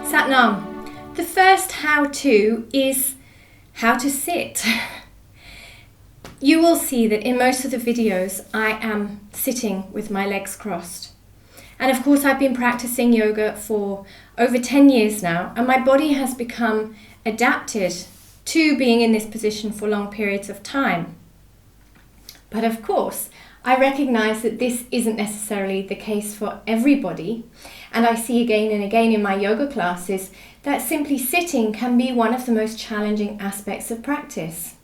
Satnam, the first how-to is how to sit. You will see that in most of the videos I am sitting with my legs crossed. And of course I've been practicing yoga for over 10 years now, and my body has become adapted to being in this position for long periods of time. But of course, I recognize that this isn't necessarily the case for everybody, and I see again and again in my yoga classes that simply sitting can be one of the most challenging aspects of practice.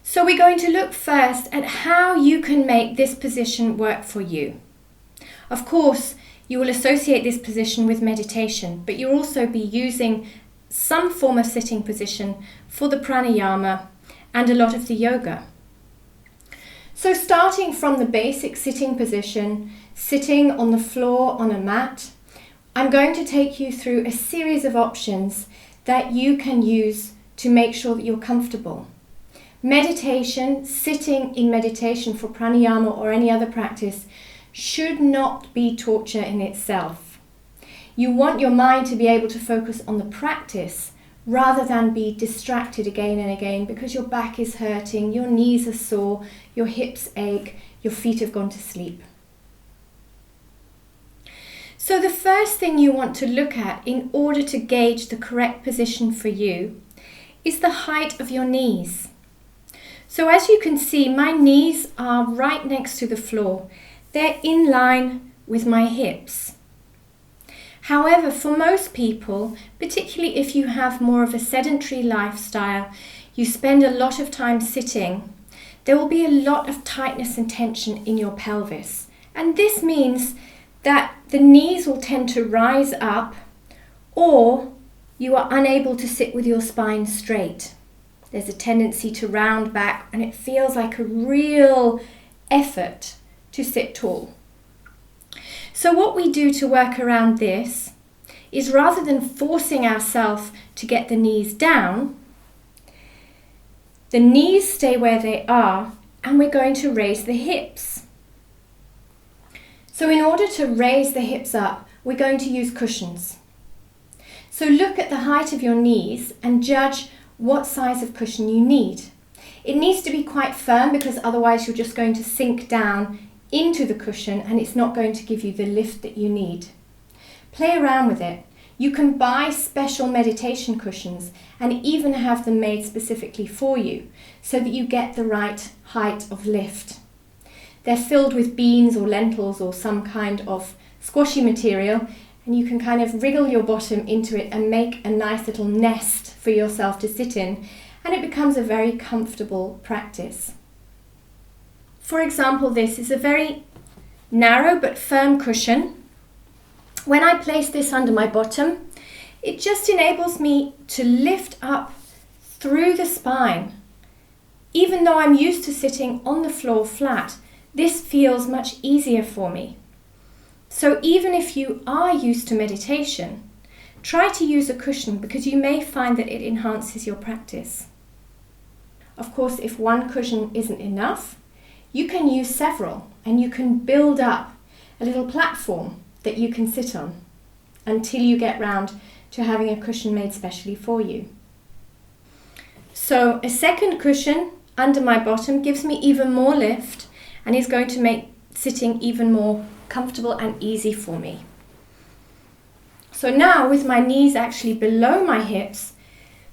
So we're going to look first at how you can make this position work for you. Of course, you will associate this position with meditation, but you'll also be using some form of sitting position for the pranayama and a lot of the yoga. So starting from the basic sitting position, sitting on the floor on a mat, I'm going to take you through a series of options that you can use to make sure that you're comfortable. Meditation, sitting in meditation for pranayama or any other practice should not be torture in itself. You want your mind to be able to focus on the practice rather than be distracted again and again because your back is hurting, your knees are sore, your hips ache, your feet have gone to sleep. So the first thing you want to look at in order to gauge the correct position for you is the height of your knees. So as you can see, my knees are right next to the floor. They're in line with my hips. However, for most people, particularly if you have more of a sedentary lifestyle, you spend a lot of time sitting, there will be a lot of tightness and tension in your pelvis. And this means that the knees will tend to rise up, or you are unable to sit with your spine straight. There's a tendency to round back, and it feels like a real effort to sit tall. So what we do to work around this is, rather than forcing ourselves to get the knees down, the knees stay where they are and we're going to raise the hips. So in order to raise the hips up, we're going to use cushions. So look at the height of your knees and judge what size of cushion you need. It needs to be quite firm because otherwise you're just going to sink down into the cushion and it's not going to give you the lift that you need. Play around with it. You can buy special meditation cushions and even have them made specifically for you so that you get the right height of lift. They're filled with beans or lentils or some kind of squashy material, and you can kind of wriggle your bottom into it and make a nice little nest for yourself to sit in, and it becomes a very comfortable practice. For example, this is a very narrow but firm cushion. When I place this under my bottom, it just enables me to lift up through the spine. Even though I'm used to sitting on the floor flat, this feels much easier for me. So even if you are used to meditation, try to use a cushion because you may find that it enhances your practice. Of course, if one cushion isn't enough, you can use several and you can build up a little platform that you can sit on until you get round to having a cushion made specially for you. So a second cushion under my bottom gives me even more lift and is going to make sitting even more comfortable and easy for me. So now with my knees actually below my hips,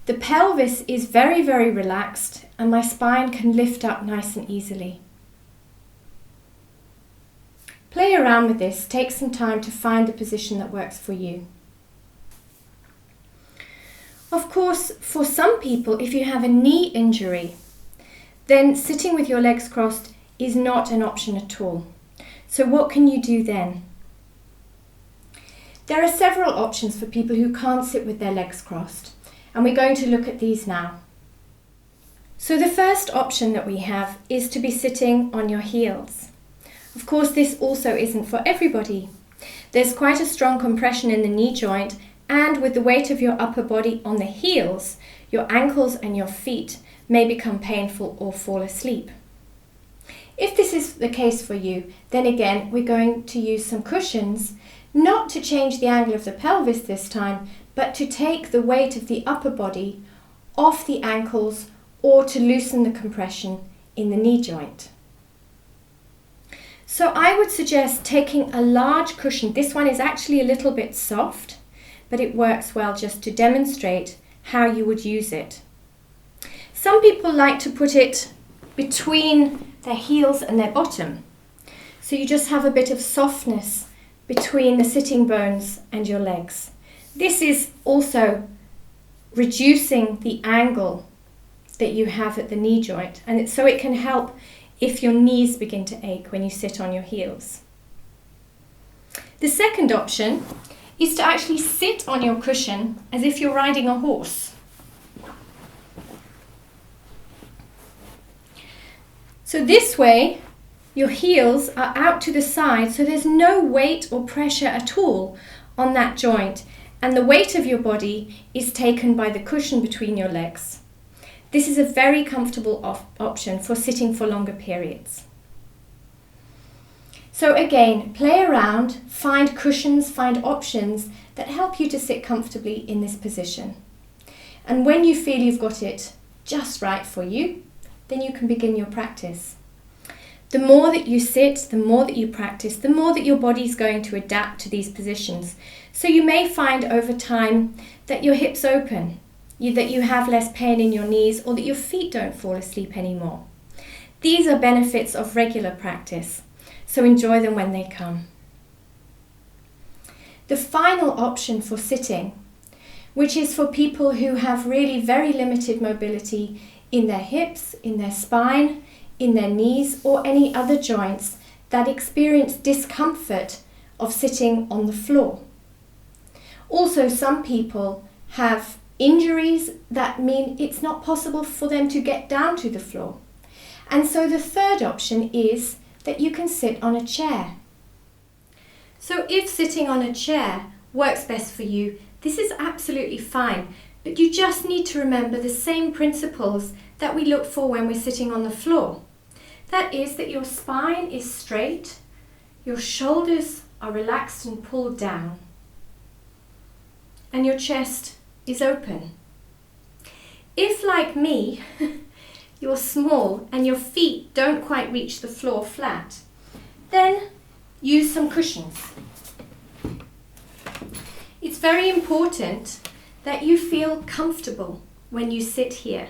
the pelvis is very, very relaxed and my spine can lift up nice and easily. Play around with this, take some time to find the position that works for you. Of course, for some people, if you have a knee injury, then sitting with your legs crossed is not an option at all. So what can you do then? There are several options for people who can't sit with their legs crossed, and we're going to look at these now. So the first option that we have is to be sitting on your heels. Of course, this also isn't for everybody. There's quite a strong compression in the knee joint, and with the weight of your upper body on the heels, your ankles and your feet may become painful or fall asleep. If this is the case for you, then again, we're going to use some cushions not to change the angle of the pelvis this time, but to take the weight of the upper body off the ankles or to loosen the compression in the knee joint. So I would suggest taking a large cushion. This one is actually a little bit soft, but it works well just to demonstrate how you would use it. Some people like to put it between their heels and their bottom. So you just have a bit of softness between the sitting bones and your legs. This is also reducing the angle that you have at the knee joint, and so it can help if your knees begin to ache when you sit on your heels. The second option is to actually sit on your cushion as if you're riding a horse. So this way, your heels are out to the side, so there's no weight or pressure at all on that joint, and the weight of your body is taken by the cushion between your legs. This is a very comfortable option for sitting for longer periods. So again, play around, find cushions, find options that help you to sit comfortably in this position. And when you feel you've got it just right for you, then you can begin your practice. The more that you sit, the more that you practice, the more that your body's going to adapt to these positions. So you may find over time that your hips open, that you have less pain in your knees, or that your feet don't fall asleep anymore. These are benefits of regular practice, so enjoy them when they come. The final option for sitting, which is for people who have really very limited mobility in their hips, in their spine, in their knees, or any other joints that experience discomfort of sitting on the floor. Also, some people have injuries that mean it's not possible for them to get down to the floor. And so the third option is that you can sit on a chair. So if sitting on a chair works best for you, this is absolutely fine, but you just need to remember the same principles that we look for when we're sitting on the floor. That is that your spine is straight, your shoulders are relaxed and pulled down, and your chest is open. If, like me, you're small and your feet don't quite reach the floor flat, then use some cushions. It's very important that you feel comfortable when you sit here.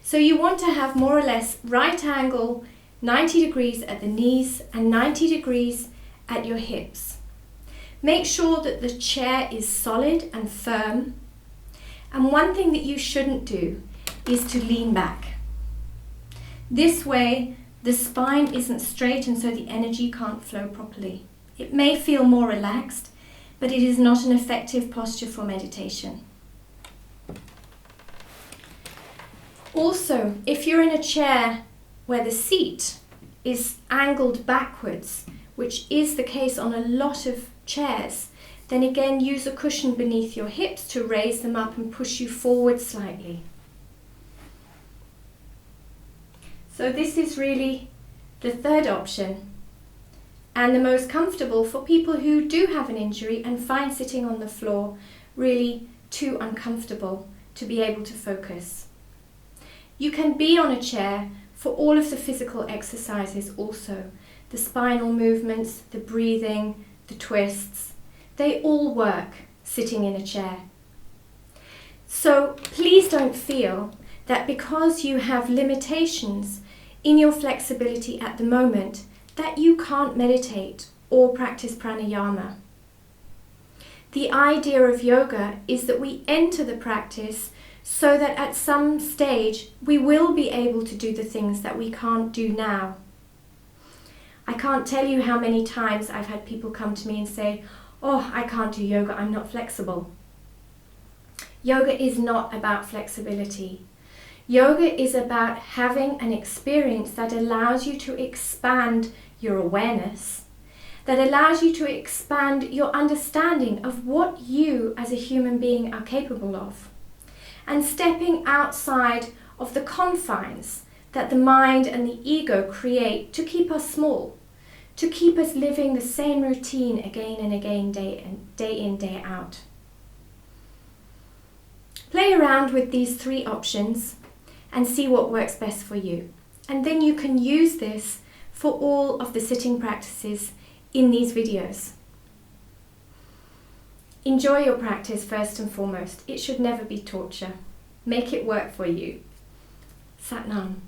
So you want to have more or less right angle, 90 degrees at the knees and 90 degrees at your hips. Make sure that the chair is solid and firm. And one thing that you shouldn't do is to lean back. This way, the spine isn't straight and so the energy can't flow properly. It may feel more relaxed, but it is not an effective posture for meditation. Also, if you're in a chair where the seat is angled backwards, which is the case on a lot of chairs, then again use a cushion beneath your hips to raise them up and push you forward slightly. So this is really the third option, and the most comfortable for people who do have an injury and find sitting on the floor really too uncomfortable to be able to focus. You can be on a chair for all of the physical exercises also. The spinal movements, the breathing, the twists, they all work sitting in a chair. So please don't feel that because you have limitations in your flexibility at the moment that you can't meditate or practice pranayama. The idea of yoga is that we enter the practice so that at some stage we will be able to do the things that we can't do now. I can't tell you how many times I've had people come to me and say, "Oh, I can't do yoga, I'm not flexible." Yoga is not about flexibility. Yoga is about having an experience that allows you to expand your awareness, that allows you to expand your understanding of what you as a human being are capable of, and stepping outside of the confines that the mind and the ego create to keep us small, to keep us living the same routine again and again, day in, day out. Play around with these 3 options and see what works best for you. And then you can use this for all of the sitting practices in these videos. Enjoy your practice first and foremost. It should never be torture. Make it work for you. Sat Nam.